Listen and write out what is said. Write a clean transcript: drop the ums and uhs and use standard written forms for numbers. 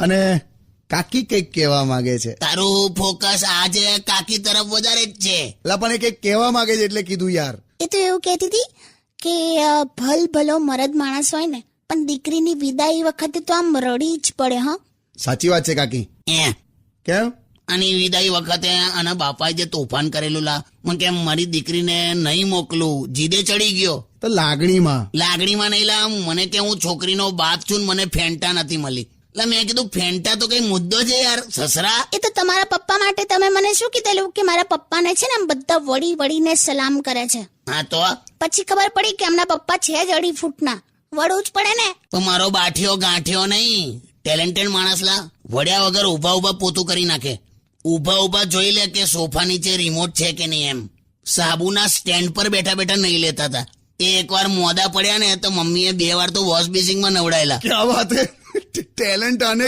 અને કાકી કઈક કહેવા માંગે છે. તારું ફોકસ આજે કાકી તરફ વધારે જ છે. એટલે પણ એ કઈક કહેવા માંગે છે એટલે કીધું યાર. એ તો એવું કહેતી હતી કે ભલ ભલો મરદ માણસ હોય ને પણ દીકરીની વિદાય વખતે તો આમ રડી જ પડે. હા, સાચી વાત છે કાકી. કેમ? આની વિદાય વખતે આના બાપાએ જે તોફાન કરેલું મને કે મારી દીકરીને નહીં મોકલું, જીદે ચડી ગયો. તો લાગણીમાં નહીં લા, મને કે હું છોકરીનો બાપ છું, મને ફેન્ટા નથી મળી. એટલે મેં કીધું ફેન્ટા તો કઈ મુદ્દો છે યાર સસરા. એ તો તમારા પપ્પા માટે તમે મને શું કીધેલું કે મારા પપ્પાને છે ને આમ બધા વળી વળીને સલામ કરે છે. હા તો પછી ખબર પડી કે એમના પપ્પા છે જ 2.5 ફૂટના. વળવું જ પડે ને. તો મારો બાઠિયો ગાંઠિયો નહીં, ટેલેન્ટેડ માણસ લા, વળ્યા વગર ઉભા પોતું કરી નાખે. ઉભા જોઈ લે કે સોફા નીચે રિમોટ છે કે નહીં. એમ સાબુના સ્ટેન્ડ પર બેઠા બેઠા નહીં લેતા હતા. એ એકવાર મોદા પડ્યા ને તો મમ્મીએ 2 વાર તો વોશ બેસિંગમાં નવડાયેલા. ક્યાં વાત હે, ટેલેન્ટ આને